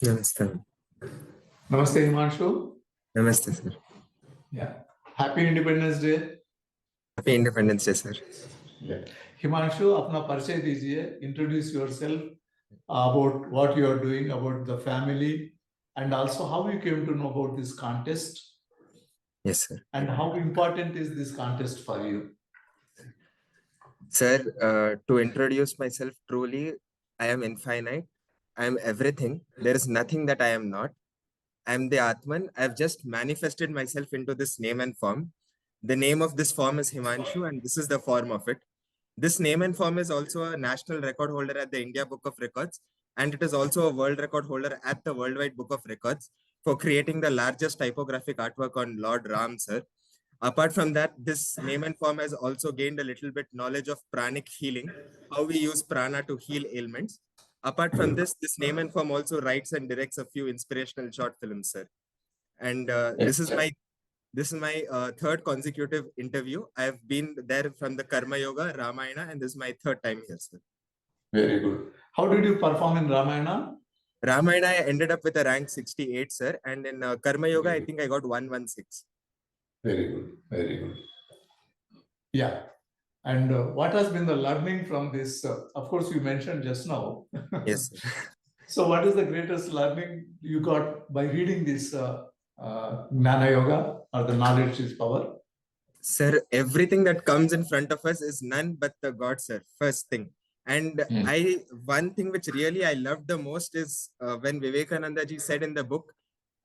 Namaste. Namaste, Himanshu. Namaste, sir. Yeah. Happy Independence Day. Happy Independence Day, sir. Yeah. Himanshu, अपना परिचय दीजिए. Introduce yourself about what you are doing, about the family, and also how you came to know about this contest, Yes, sir. and how important is this contest for you. Sir, to introduce myself truly, I am infinite. I am everything. There is nothing that I am not. I am the Atman. I have just manifested myself into this name and form. The name of this form is Himanshu, and this is the form of it. This name and form is also a national record holder at the India Book of Records, and it is also a world record holder at the Worldwide Book of Records for creating the largest typographic artwork on Lord Ram, sir. Apart from that, this name and form has also gained a little bit knowledge of pranic healing, how we use prana to heal ailments. Apart from this name and form also writes and directs a few inspirational short films, sir. And this is my third consecutive interview. I have been there from the Karma Yoga, Ramayana, and this is my third time here, sir. Very good. How did you perform in Ramayana? Ramayana, I ended up with a rank 68, sir. And in Karma Yoga, I think I got 116. Very good. Very good. Yeah. And what has been the learning from this? Of course, you mentioned just now. Yes, sir. So what is the greatest learning you got by reading this Jnana Yoga, or the knowledge is power? Sir, everything that comes in front of us is none but the God, sir. First thing. And one thing which really I loved the most is when Vivekananda ji said in the book,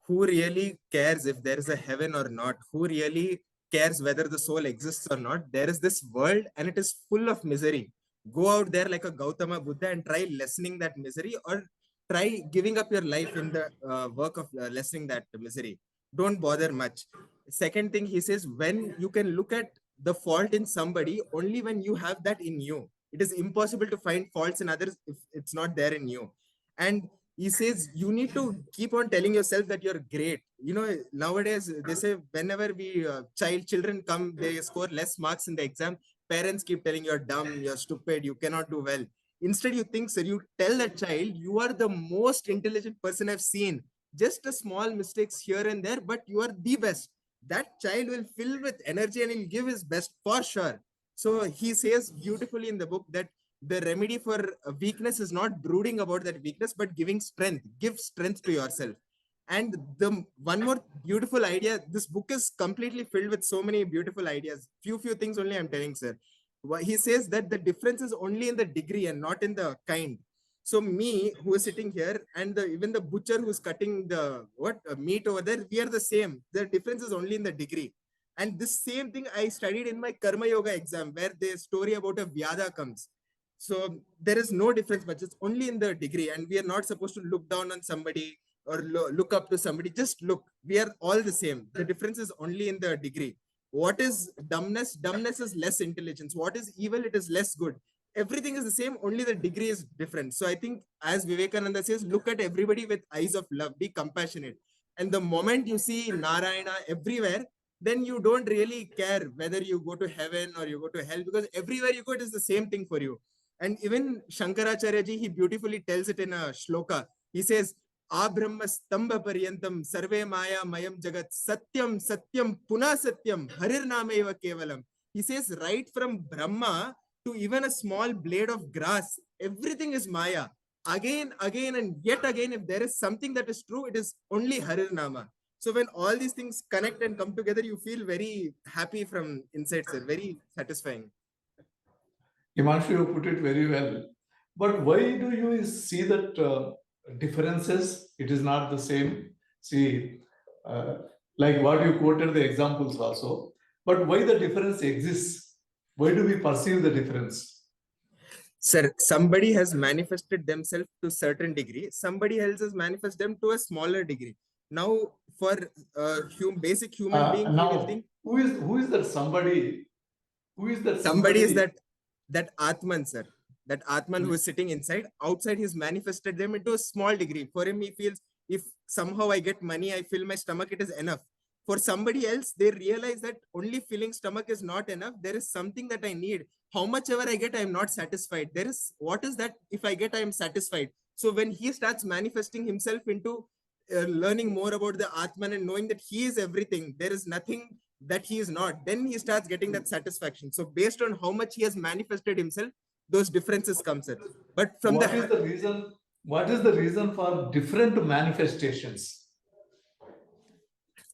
who really cares if there is a heaven or not? Who really cares whether the soul exists or not? There is this world and it is full of misery. Go out there like a Gautama Buddha and try lessening that misery, or try giving up your life in the work of lessening that misery. Don't bother much. Second thing he says, when you can look at the fault in somebody only when you have that in you. It is impossible to find faults in others if it's not there in you. And he says you need to keep on telling yourself that you're great. You know, nowadays they say whenever children come, they score less marks in the exam. Parents keep telling you're dumb, you're stupid, you cannot do well. Instead, you think, sir, you tell that child you are the most intelligent person I've seen. Just a small mistakes here and there, but you are the best. That child will fill with energy and he'll give his best for sure. So he says beautifully in the book that the remedy for weakness is not brooding about that weakness, but giving strength. Give strength to yourself. And the one more beautiful idea, this book is completely filled with so many beautiful ideas. Few things only I'm telling, sir. He says that the difference is only in the degree and not in the kind. So me, who is sitting here, and even the butcher who's cutting the meat over there, we are the same. The difference is only in the degree. And this same thing I studied in my Karma Yoga exam, where the story about a Vyada comes. So there is no difference much. It's only in the degree, and we are not supposed to look down on somebody or look up to somebody. Just look. We are all the same. The difference is only in the degree. What is dumbness? Dumbness is less intelligence. What is evil? It is less good. Everything is the same, only the degree is different. So I think, as Vivekananda says, look at everybody with eyes of love, be compassionate. And the moment you see Narayana everywhere, then you don't really care whether you go to heaven or you go to hell, because everywhere you go, it is the same thing for you. And even Shankaracharya ji, he beautifully tells it in a shloka. He says, Abrahma stamba paryantam sarve maya mayam jagat satyam satyam puna satyam harir nameva kevalam. He says, right from Brahma to even a small blade of grass, everything is Maya. Again, and yet again, if there is something that is true, it is only Harir Nama. So when all these things connect and come together, you feel very happy from inside, sir. Very satisfying. Himanshu, you put it very well. But why do you see that differences? It is not the same. See, like what you quoted the examples also. But why the difference exists? Why do we perceive the difference? Sir, somebody has manifested themselves to a certain degree. Somebody else has manifested them to a smaller degree. Now, for basic human being, now, he will think, who is that somebody? Who is that somebody? Is that Atman, sir. That Atman who is sitting inside. Outside, he's manifested them into a small degree. For him, he feels, if somehow I get money, I fill my stomach, it is enough. For somebody else, they realize that only filling stomach is not enough. There is something that I need. How much ever I get, I am not satisfied. There is, what is that? If I get, I am satisfied. So when he starts manifesting himself into learning more about the Atman and knowing that he is everything, there is nothing that he is not, then he starts getting that satisfaction. So based on how much he has manifested himself, those differences comes in. But from what is the reason? What is the reason for different manifestations?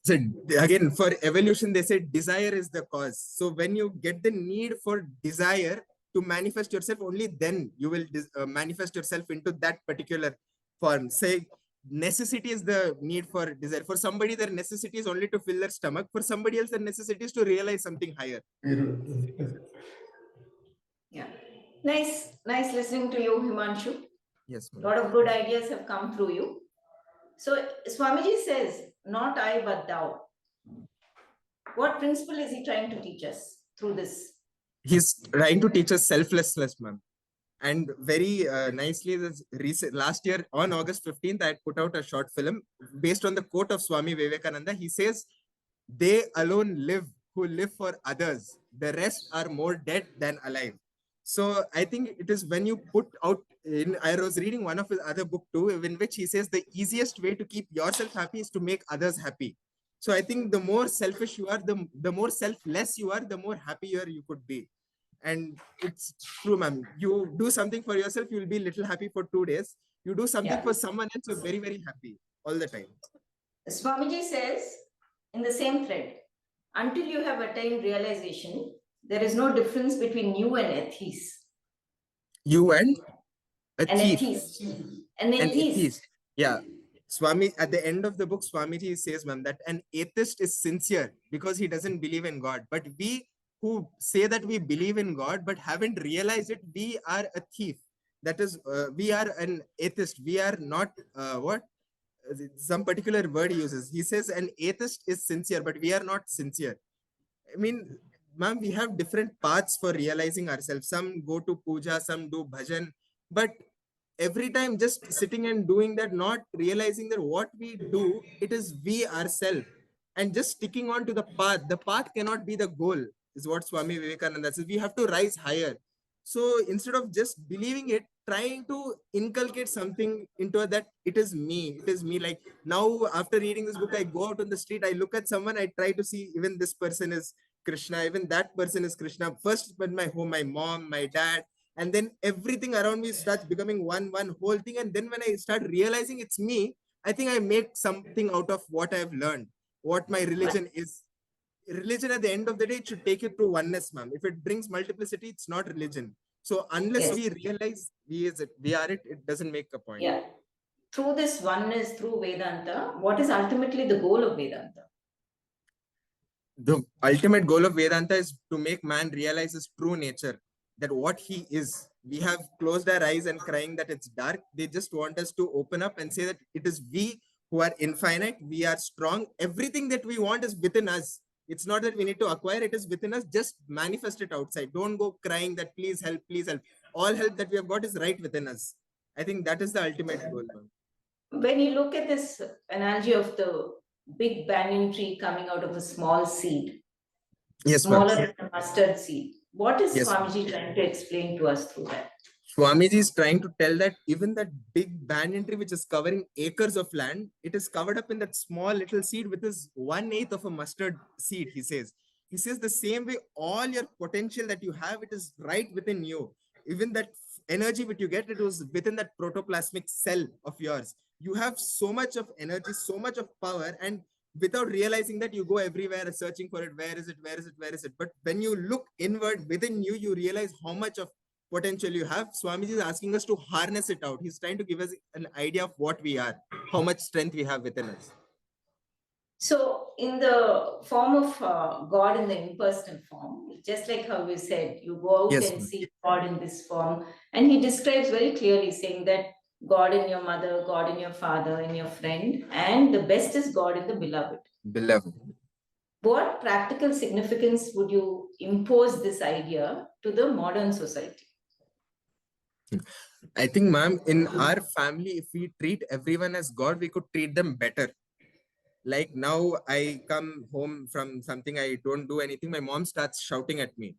So again, for evolution, they say desire is the cause. So when you get the need for desire to manifest yourself, only then you will manifest yourself into that particular form. Say necessity is the need for desire. For somebody, their necessity is only to fill their stomach. For somebody else, their necessity is to realize something higher. Yeah. Nice listening to you, Himanshu. Yes, a lot of good ideas have come through you. So Swamiji says, not I, but thou. What principle is he trying to teach us through this? He's trying to teach us selflessness, ma'am. And very nicely, last year on August 15th, I put out a short film based on the quote of Swami Vivekananda. He says, they alone live who live for others. The rest are more dead than alive. So I think it is when you put out I was reading one of his other book too, in which he says the easiest way to keep yourself happy is to make others happy. So I think the more selfish you are, the more selfless you are, the more happier you could be. And it's true, ma'am. You do something for yourself, you'll be a little happy for 2 days. You do something for someone else, you're very, very happy all the time. Swamiji says in the same thread, until you have attained realization, there is no difference between you and atheist. You and an atheist. An atheist. Yeah. Swami, at the end of the book, Swamiji says, ma'am, that an atheist is sincere because he doesn't believe in God. But we who say that we believe in God but haven't realized it, we are a thief. That is, we are an atheist. We are not some particular word he uses. He says an atheist is sincere, but we are not sincere. I mean, ma'am, we have different paths for realizing ourselves. Some go to puja, some do bhajan, but every time just sitting and doing that, not realizing that what we do, it is we ourselves, and just sticking on to the path. The path cannot be the goal, is what Swami Vivekananda says. We have to rise higher. So instead of just believing it, trying to inculcate something into that, it is me. Like now, after reading this book, I go out on the street, I look at someone, I try to see even this person is Krishna, even that person is Krishna. First, when my home, my mom, my dad, and then everything around me starts becoming one whole thing. And then when I start realizing it's me, I think I make something out of what I've learned, what my religion is. Religion, at the end of the day, it should take it to oneness, ma'am. If it brings multiplicity, it's not religion. So unless we realize we are it, it doesn't make a point. Yeah. Through this oneness, through Vedanta, what is ultimately the goal of Vedanta? The ultimate goal of Vedanta is to make man realize his true nature, that what he is. We have closed our eyes and crying that it's dark. They just want us to open up and say that it is we who are infinite. We are strong. Everything that we want is within us. It's not that we need to acquire, it is within us. Just manifest it outside. Don't go crying that please help, please help. All help that we have got is right within us. I think that is the ultimate goal. When you look at this analogy of the big banyan tree coming out of a small seed, smaller than a mustard seed, what is Swamiji trying to explain to us through that? Swamiji is trying to tell that even that big banyan tree, which is covering acres of land, it is covered up in that small little seed, which is 1/8 of a mustard seed, he says. He says the same way, all your potential that you have, it is right within you. Even that energy which you get, it was within that protoplasmic cell of yours. You have so much of energy, so much of power, and without realizing that, you go everywhere searching for it. Where is it? Where is it? Where is it? But when you look inward within you, you realize how much of potential you have. Swamiji is asking us to harness it out. He's trying to give us an idea of what we are, how much strength we have within us. So in the form of God in the impersonal form, just like how you said, you go out and see God in this form. And he describes very clearly saying that God in your mother, God in your father, in your friend, and the best is God in the beloved. Beloved. What practical significance would you impose this idea to the modern society? I think, ma'am, in our family, if we treat everyone as God, we could treat them better. Like now, I come home from something, I don't do anything, my mom starts shouting at me.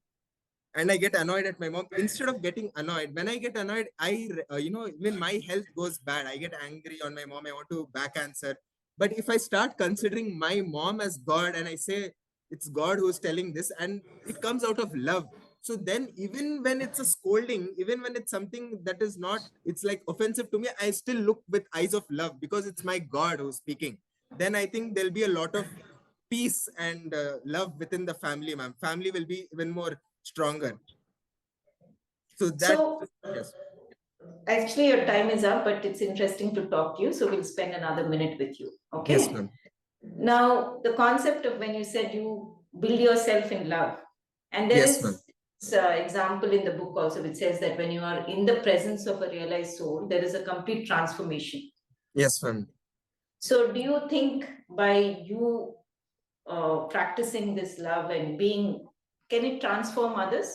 and I get annoyed at my mom. Instead of getting annoyed, when I get annoyed, when my health goes bad, I get angry on my mom. I want to back answer. But if I start considering my mom as God and I say it's God who's telling this, and it comes out of love. So then even when it's a scolding, even when it's something that is not, it's like offensive to me, I still look with eyes of love because it's my God who's speaking. Then I think there'll be a lot of peace and love within the family, ma'am. Family will be even more stronger. So that, yes. Actually, your time is up, but it's interesting to talk to you. So we'll spend another minute with you. Okay. Yes, ma'am. Now, the concept of when you said you build yourself in love, and there Yes, is ma'am. example in the book also which says that when you are in the presence of a realized soul, there is a complete transformation. Yes, ma'am. So, do you think by you practicing this love and being, can it transform others?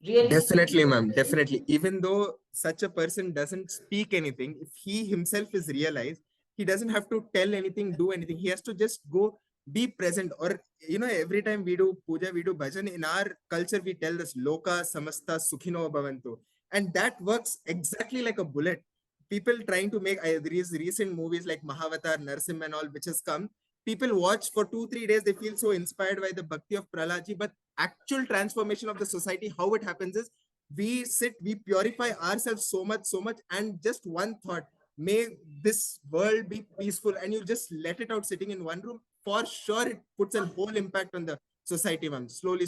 Really? Definitely, ma'am. Definitely. Even though such a person doesn't speak anything, if he himself is realized, he doesn't have to tell anything, do anything. He has to just go be present. Or, every time we do puja, we do bhajan, in our culture, we tell this Loka Samasta Sukhino Bhavantu. And that works exactly like a bullet. People trying to make these recent movies like Mahavatar, Narsim and all, which has come. People watch for 2-3 days, they feel so inspired by the bhakti of Praladji, but actual transformation of the society, how it happens is we purify ourselves so much, and just one thought, may this world be peaceful, and you just let it out sitting in one room. For sure, it puts a whole impact on the society, ma'am. Slowly.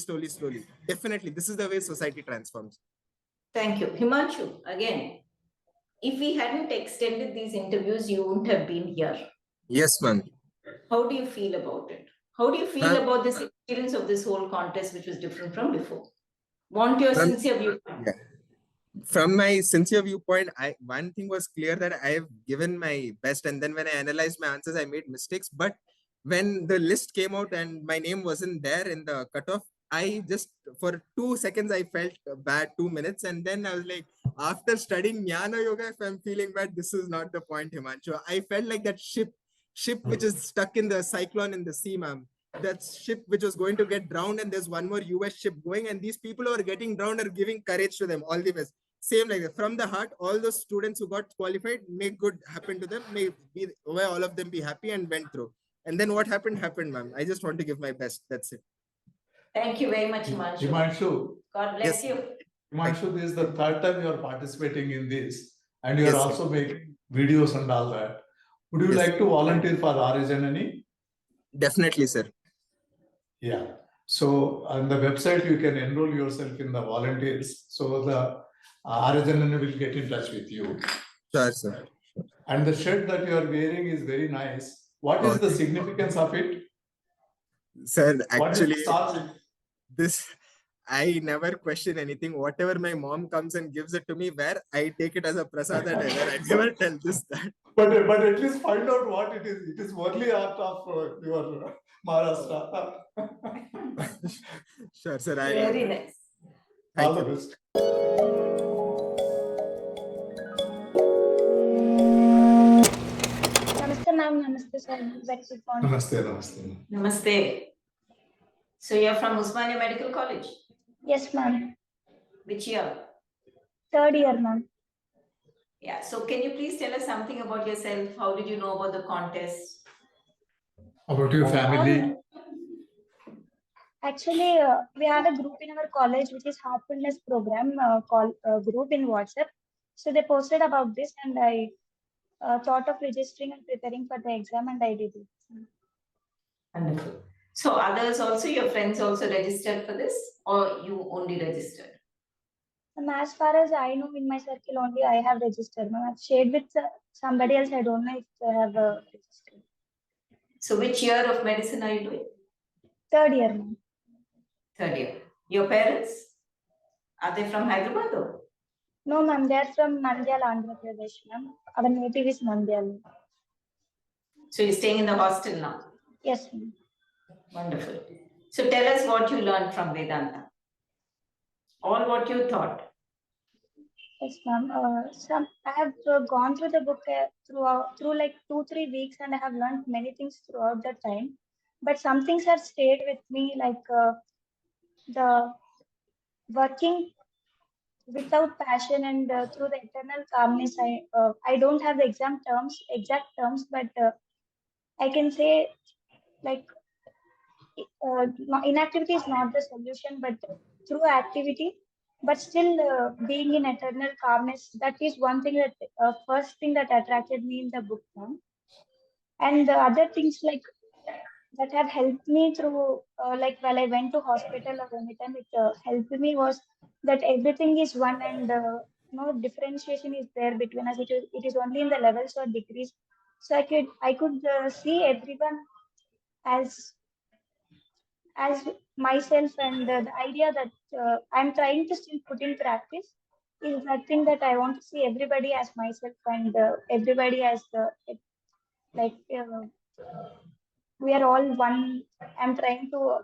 Definitely, this is the way society transforms. Thank you. Himanshu, again, if we hadn't extended these interviews, you wouldn't have been here. Yes, ma'am. How do you feel about it? How do you feel about this experience of this whole contest, which was different from before? Want your sincere viewpoint. Yeah. From my sincere viewpoint, one thing was clear, that I have given my best, and then when I analyzed my answers, I made mistakes. But when the list came out and my name wasn't there in the cutoff, I just, for 2 seconds, I felt bad, 2 minutes, and then I was like, after studying Jnana Yoga, if I'm feeling bad, this is not the point, Himanshu. I felt like that ship which is stuck in the cyclone in the sea, ma'am. That ship which was going to get drowned, and there's one more US ship going, and these people who are getting drowned are giving courage to them. All the best. Same like that. From the heart, all those students who got qualified, may good happen to them. May all of them be happy and went through. And then what happened, ma'am. I just want to give my best. That's it. Thank you very much, Himanshu. Himanshu. God bless you. Himanshu, this is the third time you are participating in this, and you are also making videos and all that. Would you like to volunteer for Aaryajanani? Definitely, sir. Yeah. So on the website, you can enroll yourself in the volunteers. So the Aaryajanani will get in touch with you. Sure, sir. And the shirt that you are wearing is very nice. What is the significance of it? Sir, actually, this, I never question anything. Whatever my mom comes and gives it to me, where I take it as a prasad, and I never tell this, that. But at least find out what it is. It is only art of your Maharashtra. Sure, sir. Very nice. All the best. Namaste, ma'am. Namaste, sir. Very good morning. Namaste. Namaste. So you're from Usmania Medical College? Yes, ma'am. Which year? Third year, ma'am. Yeah. So can you please tell us something about yourself? How did you know about the contest? About your family? Actually, we have a group in our college which is Heartfulness program called group in WhatsApp. So they posted about this, and I thought of registering and preparing for the exam, and I did it. Wonderful. So others also, your friends also registered for this, or you only registered? As far as I know, in my circle only I have registered. Ma'am, I've shared with somebody else. I don't know if they have registered. So which year of medicine are you doing? Third year, ma'am. Third year. Your parents, are they from Hyderabad or? No, ma'am. They are from Nandyal, Andhra Pradesh, ma'am. Our native is Nandyal. So you're staying in the hostel now? Yes, ma'am. Wonderful. So tell us what you learned from Vedanta. All what you thought. Yes, ma'am. I have gone through the book through like 2-3 weeks, and I have learned many things throughout that time. But some things have stayed with me, like the working without passion and through the eternal calmness. I don't have the exact terms, but I can say like inactivity is not the solution, but through activity, but still being in eternal calmness. That is one thing that first thing that attracted me in the book form. And the other things like that have helped me through, like while I went to hospital or anytime, it helped me was that everything is one and no differentiation is there between us. It is only in the levels or degrees. So I could see everyone as as myself, and the idea that I'm trying to still put in practice is that thing that I want to see everybody as myself, and everybody as like we are all one. I'm trying to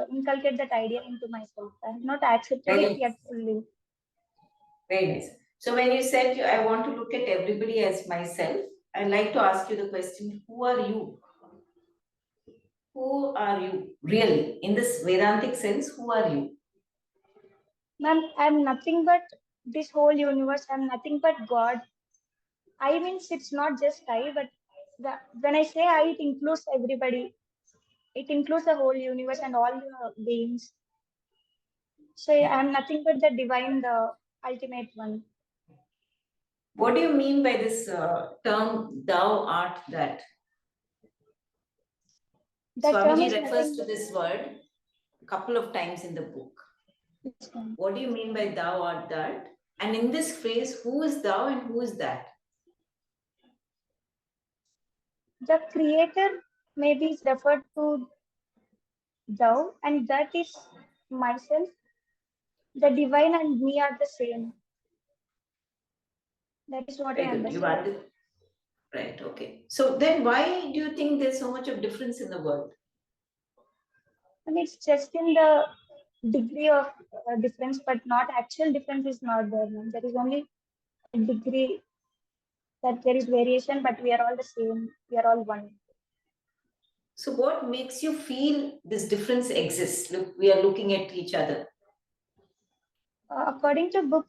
inculcate that idea into myself. I have not accepted it Very, yet fully. very nice. So when you said I want to look at everybody as myself, I'd like to ask you the question, who are you? Who are you really? In this Vedantic sense, who are you? Ma'am, I'm nothing but this whole universe. I'm nothing but God. I means it's not just I, but when I say I, it includes everybody. It includes the whole universe and all the beings. So I'm nothing but the divine, the ultimate one. What do you mean by this term, thou art that? That term Swamiji is refers nothing to but this word a couple of times in the book. What do you mean by thou art that? And in this phrase, who is thou and who is that? the creator maybe is referred to thou, and that is myself. The divine and me are the same. That is what I Very good. You understand. understood. Right, okay. So then why do you think there's so much of difference in the world? And it's just in the degree of difference, but not actual difference is not there. Ma'am. There is only a degree that there is variation, but we are all the same. We are all one. So what makes you feel this difference exists? Look, we are looking at each other. According to book,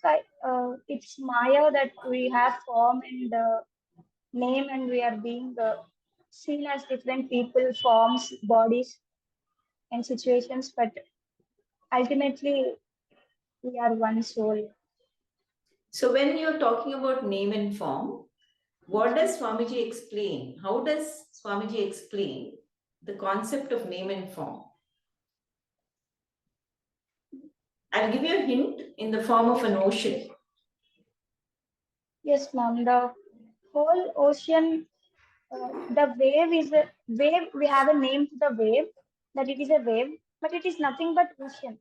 it's Maya that we have form and name, and we are being seen as different people, forms, bodies, and situations, but ultimately we are one soul. So when you're talking about name and form, what does Swamiji explain? How does Swamiji explain the concept of name and form? I'll give you a hint in the form of an ocean. Yes, ma'am. The whole ocean, the wave is a wave. We have a name to the wave, that it is a wave, but it is nothing but ocean.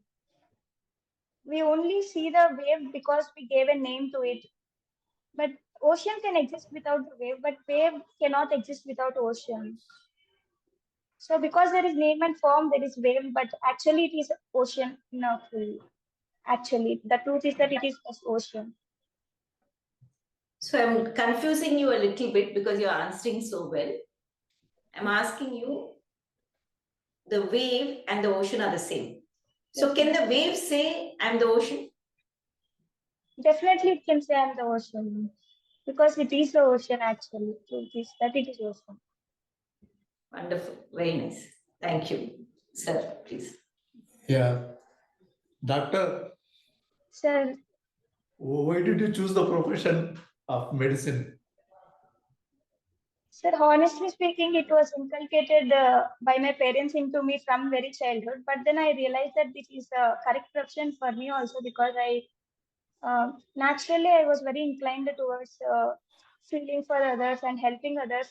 We only see the wave because we gave a name to it. But ocean can exist without the wave, but wave cannot exist without ocean. So because there is name and form, there is wave, but actually it is ocean. No, actually, the truth is that it is just ocean. So I'm confusing you a little bit because you're answering so well. I'm asking you, the wave and the ocean are the same. So Yes, can the wave say, I'm the ocean? definitely it can say I'm the ocean because it is the ocean actually. Truth is that it is ocean. Wonderful. Very nice. Thank you. Sir, please. Yeah. Doctor, Sir, why did you choose the profession of medicine? sir, honestly speaking, it was inculcated by my parents into me from very childhood. But then I realized that this is a correct profession for me also because naturally I was very inclined towards feeling for others and helping others.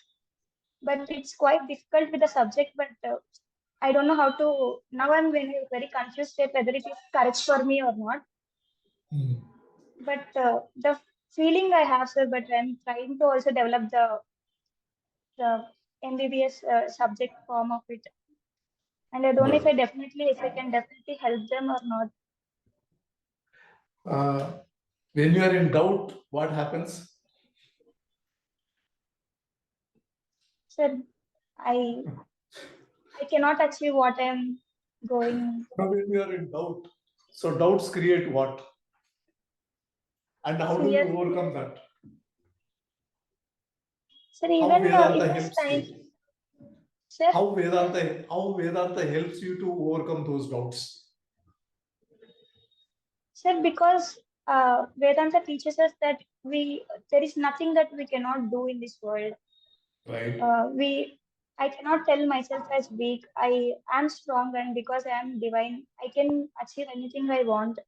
But it's quite difficult with the subject. But I don't know how to. Now I'm very confused state whether it is correct for me or not. Hmm. But the feeling I have, sir. But I'm trying to also develop the MBBS subject form of it. And I don't know if if I can definitely help them or not. When you are in doubt, what happens? Sir, I cannot achieve what I'm going. When you are in doubt. So doubts create what? And how do you Yes. overcome that? Sir, How even Vedanta in this helps time, you? sir, How Vedanta helps you to overcome those doubts? sir, because Vedanta teaches us that there is nothing that we cannot do in this world. Right. I cannot tell myself as weak. I am strong, and because I am divine, I can achieve anything I want.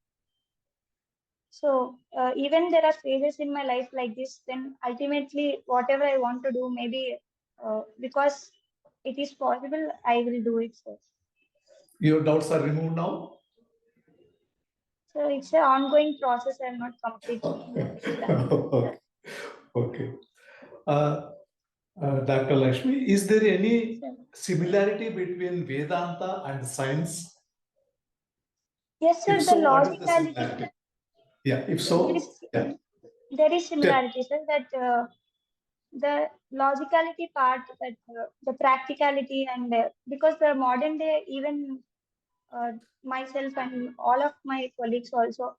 So even there are phases in my life like this, then ultimately whatever I want to do, maybe because it is possible, I will do it. Your doubts are removed now? So it's an ongoing process. I am not completely done. Okay. Okay. Dr. Lakshmi, is there any So, similarity between Vedanta and science? yes, sir. If The so, what is the logicality, similarity? Yeah, if there so, is yeah. there is similarity, sir. That the logicality part, that the practicality, and because the modern day, even myself and all of my colleagues also,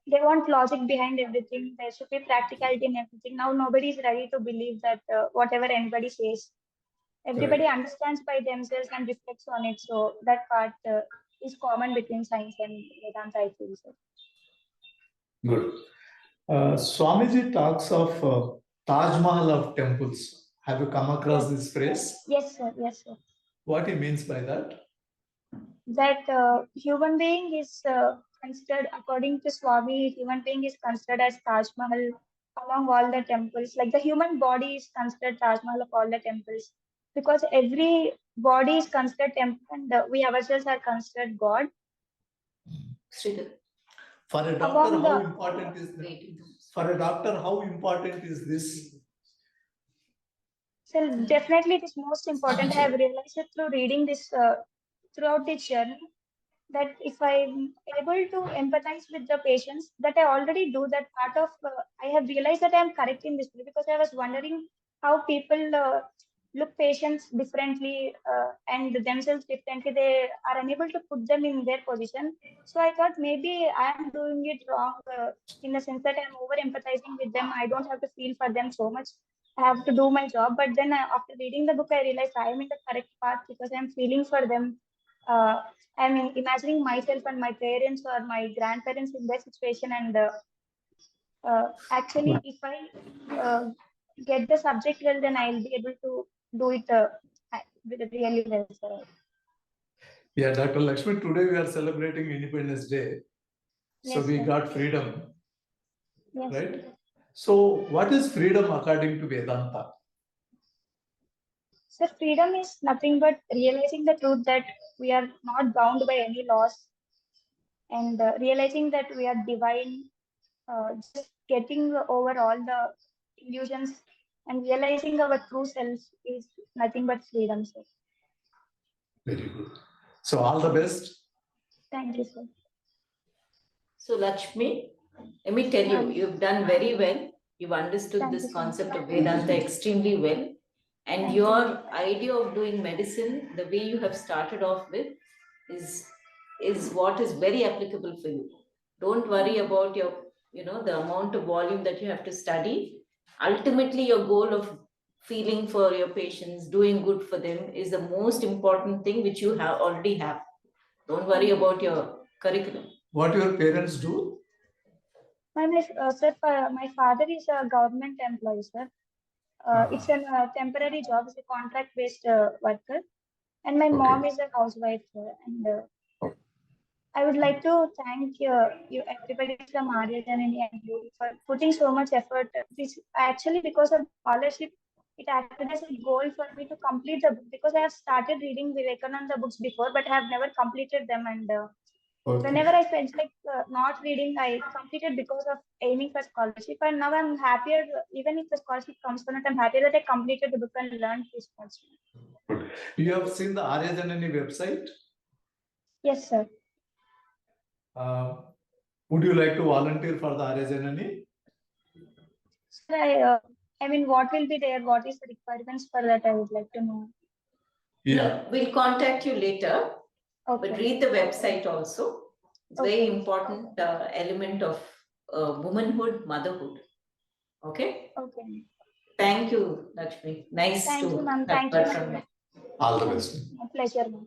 they want logic behind everything. There should be practicality in everything. Now nobody is ready to believe that whatever anybody says, everybody Correct. understands by themselves and reflects on it. So that part is common between science and Vedanta, I feel so. Good. Swamiji talks of Taj Mahal of temples. Have you come across this phrase? Yes, sir. Yes, sir. What he means by that? That human being is considered, according to Swami, human being is considered as Taj Mahal among all the temples. Like the human body is considered Taj Mahal of all the temples, because every body is considered temple, and we ourselves are considered God. For a doctor, how important is that? For a doctor, how important is this? So definitely it is most important. I have realized it through reading this throughout this journey, that if I'm able to empathize with the patients, that I already do that part of, I have realized that I am correct in this way, because I was wondering how people look patients differently and themselves differently. They are unable to put them in their position. So I thought maybe I am doing it wrong in the sense that I'm over empathizing with them. I don't have to feel for them so much. I have to do my job. But then after reading the book, I realized I am in the correct path, because I'm feeling for them. I'm imagining myself and my parents or my grandparents in their situation, and actually, if I get the subject well, then I'll be able to do it really well. So, Yeah, Dr. Lakshmi, today we are celebrating Independence Day. So yes, we sir. got freedom, Yes, right? sir. So what is freedom according to Vedanta? So freedom is nothing but realizing the truth that we are not bound by any laws, and realizing that we are divine, just getting over all the illusions and realizing our true self is nothing but freedom, sir. Very good. So all the best. Thank you, sir. So Lakshmi, let me tell you, you've done very well. You've understood Thank this you, sir. concept of Vedanta extremely well. And Thank your you. idea of doing medicine, the way you have started off with, is what is very applicable for you. Don't worry about your, the amount of volume that you have to study. Ultimately, your goal of feeling for your patients, doing good for them is the most important thing which you already have. Don't worry about your curriculum. What your parents do? Sir, my father is a government employee, sir. It's a temporary job, it's a contract-based worker. And my mom is a housewife, sir. And I would like to thank you, everybody from Aaryajanani and you, for putting so much effort. This actually, because of scholarship, it acted as a goal for me to complete the book, because I have started reading Vivekananda books before, but I have never completed them. And whenever I felt like not reading, I completed because of aiming for scholarship. And now I'm happier, even if the scholarship comes or not, I'm happy that I completed the book and learned this much. You have seen the Aaryajanani website? Yes, sir. Would you like to volunteer for the Aaryajanani? Sir, I mean, what will be there? What is the requirements for that? I would like to know. Yeah. No, we'll contact you later. Okay. But read the website also. It's very important element of womanhood, motherhood. Okay. Okay. Thank you, Lakshmi. Nice Thank you, to ma'am. have Thank you, heard from ma'am. you. All the best. My pleasure, ma'am.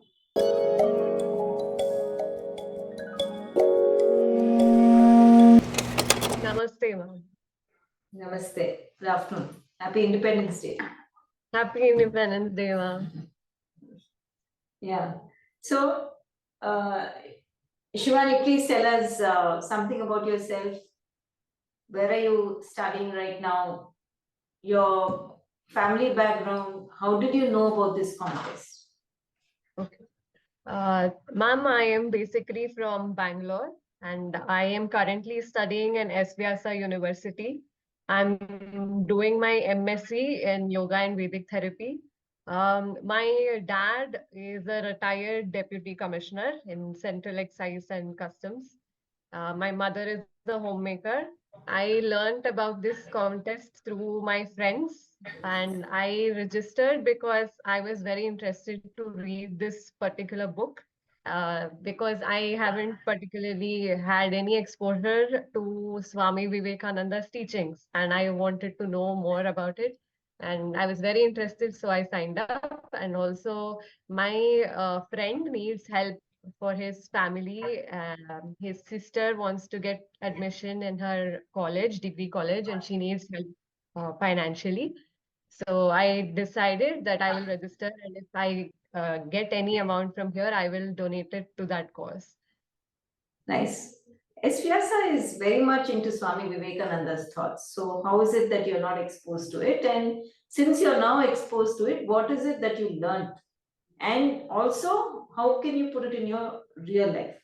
Namaste, ma'am. Namaste. Good afternoon. Happy Independence Day. Happy Independence Day, ma'am. Yeah. So, Shivani, please tell us something about yourself. Where are you studying right now? Your family background. How did you know about this contest? Okay. Ma'am, I am basically from Bangalore and I am currently studying in SVSA University. I'm doing my MSc in Yoga and Vedic Therapy. My dad is a retired Deputy Commissioner in Central Excise and Customs. My mother is a homemaker. I learned about this contest through my friends and I registered because I was very interested to read this particular book because I haven't particularly had any exposure to Swami Vivekananda's teachings and I wanted to know more about it. And I was very interested, so I signed up. And also, my friend needs help for his family. His sister wants to get admission in her college, degree college, and she needs help financially. So I decided that I will register, and if I get any amount from here, I will donate it to that cause. Nice. SVSA is very much into Swami Vivekananda's thoughts. So, how is it that you're not exposed to it? And since you're now exposed to it, what is it that you learned? And also, how can you put it in your real life?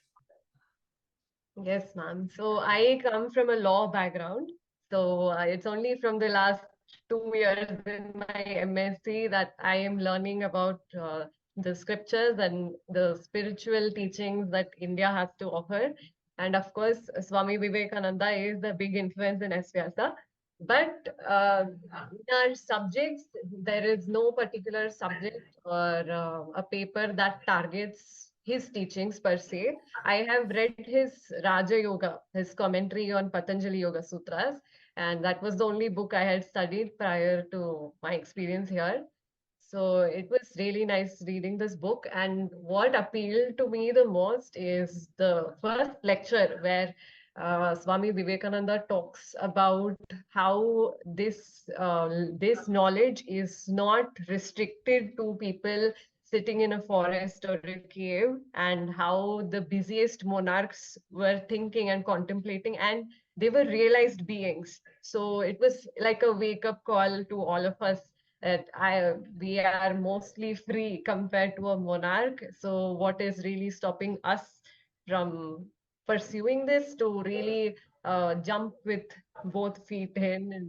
Yes, ma'am. So I come from a law background. So it's only from the last 2 years in my MSc that I am learning about the scriptures and the spiritual teachings that India has to offer. And of course, Swami Vivekananda is the big influence in SVSA. But in our subjects, there is no particular subject or a paper that targets his teachings per se. I have read his Raja Yoga, his commentary on Patanjali Yoga Sutras, and that was the only book I had studied prior to my experience here. So it was really nice reading this book. And what appealed to me the most is the first lecture where Swami Vivekananda talks about how this knowledge is not restricted to people sitting in a forest or a cave, and how the busiest monarchs were thinking and contemplating, and they were realized beings. So it was like a wake up call to all of us that we are mostly free compared to a monarch. So what is really stopping us from pursuing this to really jump with both feet in?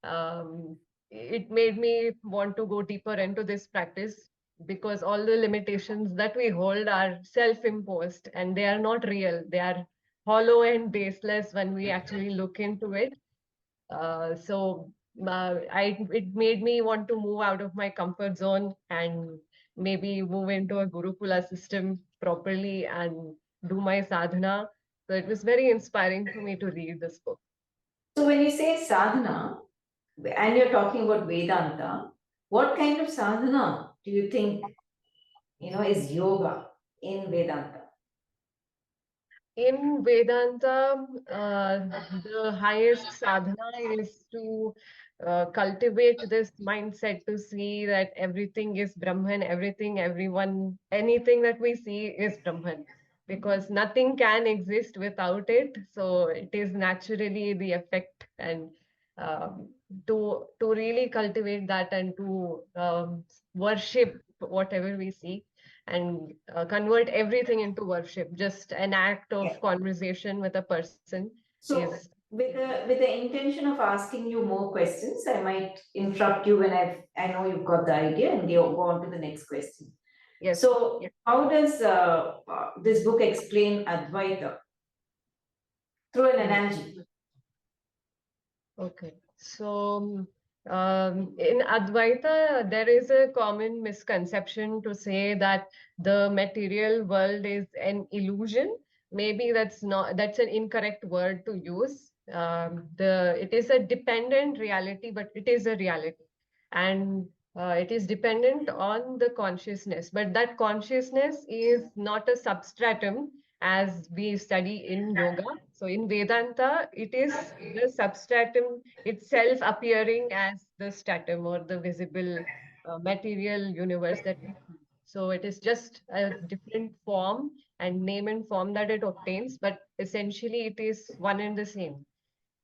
And it made me want to go deeper into this practice because all the limitations that we hold are self-imposed and they are not real. They are hollow and baseless when we actually look into it. It made me want to move out of my comfort zone and maybe move into a Gurukula system properly and do my sadhana. So it was very inspiring for me to read this book. So, when you say sadhana and you're talking about Vedanta, what kind of sadhana do you think is yoga in Vedanta? In Vedanta, the highest sadhana is to cultivate this mindset to see that everything is Brahman, everything, everyone, anything that we see is Brahman, because nothing can exist without it. So it is naturally the effect, and to really cultivate that and to worship whatever we see and convert everything into worship. Just an act of Yeah. conversation with a person So, is. with the intention of asking you more questions, I might interrupt you when I know you've got the idea and go on to the next question. Yes. So, Yes. how does this book explain Advaita through an analogy? Okay. So in Advaita, there is a common misconception to say that the material world is an illusion maybe that's an incorrect word to use. It is a dependent reality, but it is a reality. And it is dependent on the consciousness, but that consciousness is not a substratum as we study in yoga. So in Vedanta, it is the substratum itself appearing as the stratum or the visible material universe that we see. So it is just a different form and name and form that it obtains, but essentially it is one and the same.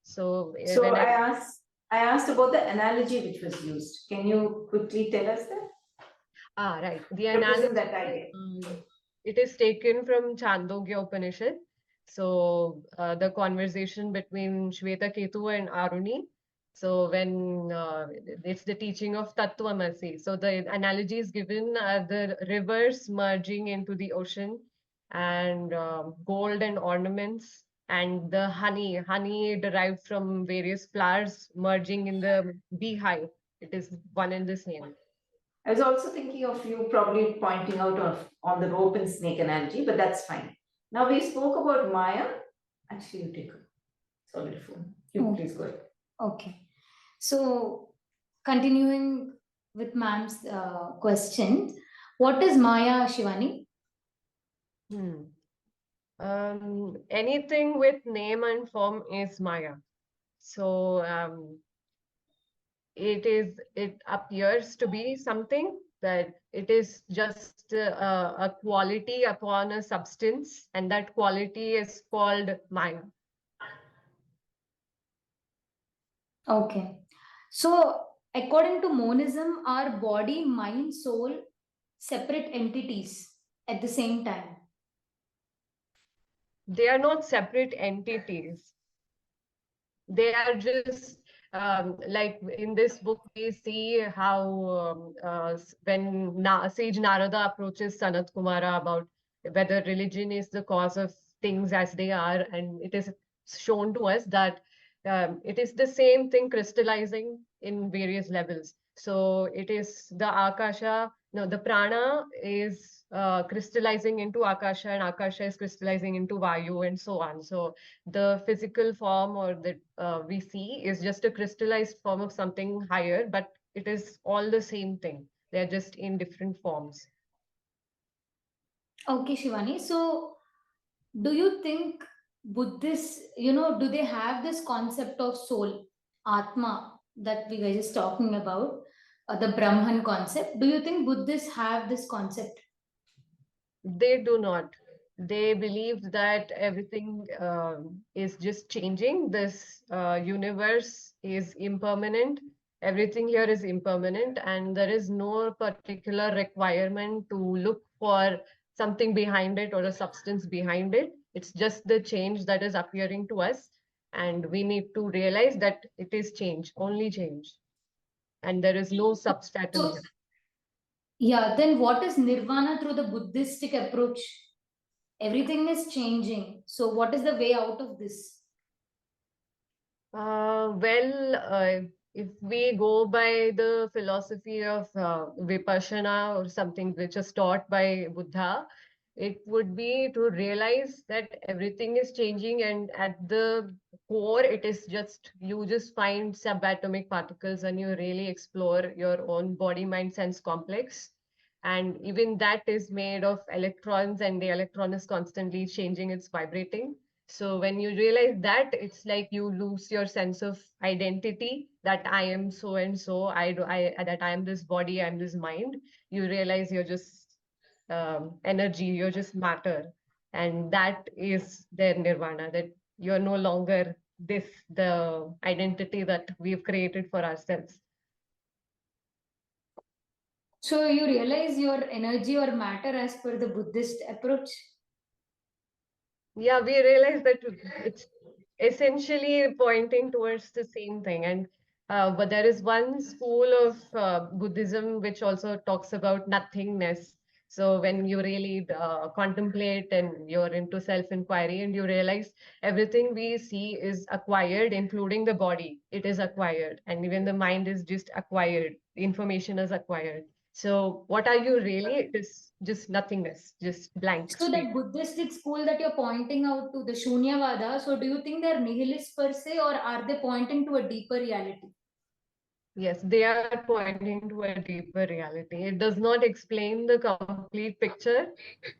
So So when I asked about the analogy which was used. Can you quickly tell us that? right, the Represent analogy, that idea. it is taken from Chandogya Upanishad. So the conversation between Shvetaketu and Aruni. So when it's the teaching of Tattvamasi. So the analogy is given the rivers merging into the ocean, and gold and ornaments, and the honey derived from various flowers merging in the beehive. It is one and the same. I was also thinking of you probably pointing out on the rope and snake analogy, but that's fine. Now we spoke about Maya. Actually, you take a solid phone. You please go ahead. Okay. So, continuing with ma'am's question, what is Maya, Shivani? Anything with name and form is Maya. So it appears to be something that it is just a quality upon a substance, and that quality is called Maya. Okay. So, according to monism, are body, mind, soul separate entities at the same time? They are not separate entities. They are just like in this book, we see how when Sage Narada approaches Sanat Kumara about whether religion is the cause of things as they are, and it is shown to us that it is the same thing crystallizing in various levels. So it is the Akasha, no, the prana is crystallizing into Akasha, and Akasha is crystallizing into Vayu, and so on. So the physical form or that we see is just a crystallized form of something higher, but it is all the same thing. They're just in different forms. Okay, Shivani. So, do you think Buddhists, do they have this concept of soul, Atma, that we were just talking about, the Brahman concept? Do you think Buddhists have this concept? They do not. They believe that everything is just changing. This universe is impermanent. Everything here is impermanent, and there is no particular requirement to look for something behind it or a substance behind it. It's just the change that is appearing to us, and we need to realize that it is change, only change, and there is no substratum So, here. yeah, then what is nirvana through the Buddhistic approach? Everything is changing. So, what is the way out of this? If we go by the philosophy of Vipassana or something which is taught by Buddha, it would be to realize that everything is changing, and at the core, it is just you just find subatomic particles and you really explore your own body, mind, sense complex. And even that is made of electrons, and the electron is constantly changing, it's vibrating. So when you realize that, it's like you lose your sense of identity that I am so and so, that I am this body, I'm this mind. You realize you're just energy, you're just matter. And that is their nirvana, that you're no longer the identity that we've created for ourselves. So, you realize your energy or matter as per the Buddhist approach? Yeah, we realize that it's essentially pointing towards the same thing. And but there is one school of Buddhism which also talks about nothingness. So when you really contemplate and you're into self-inquiry and you realize everything we see is acquired, including the body, it is acquired. And even the mind is just acquired. The information is acquired. So what are you really? It is just nothingness, just blank. So that Buddhistic school that you're pointing out to, the Shunyavada, so do you think they're nihilists per se, or are they pointing to a deeper reality? Yes, they are pointing to a deeper reality. It does not explain the complete picture,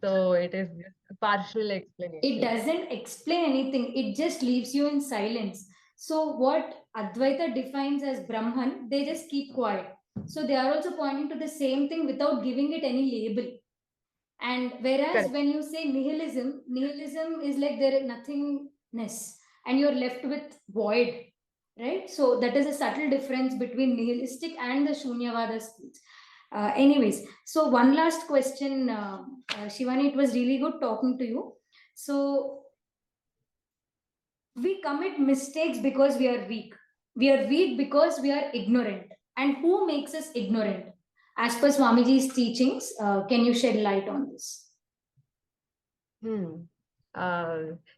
so it is just a partial explanation. It doesn't explain anything. It just leaves you in silence. So what Advaita defines as Brahman, they just keep quiet. So they are also pointing to the same thing without giving it any label. And whereas Correct. when you say nihilism, nihilism is like there is nothingness and you're left with void, right? So that is a subtle difference between nihilistic and the Shunyavada schools. Anyways, so one last question, Shivani, it was really good talking to you. So we commit mistakes because we are weak. We are weak because we are ignorant. And who makes us ignorant? As per Swamiji's teachings, can you shed light on this?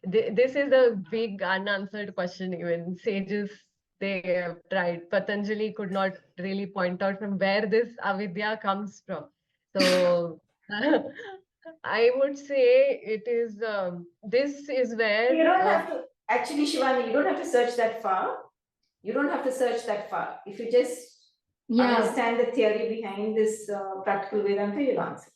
This is a big unanswered question. Even sages, they have tried. Patanjali could not really point out from where this avidya comes from. So I would say it is, this is where... You don't have to, actually, Shivani, you don't have to search that far. You don't have to search that far. If you just understand the theory behind this practical Vedanta, you'll answer.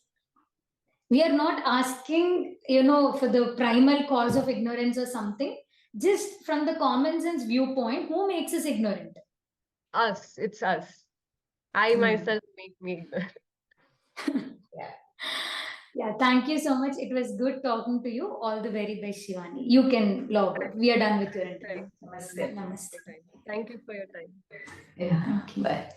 We are not asking, for the primal cause of ignorance or something. Just from the common sense viewpoint, who makes us ignorant? Us. It's us. I myself make me ignorant. Yeah, thank you so much. It was good talking to you. All the very best, Shivani. You can log out. We are done with your interview. Namaste. Namaste. Thank you for your time. Yeah. Okay. Bye.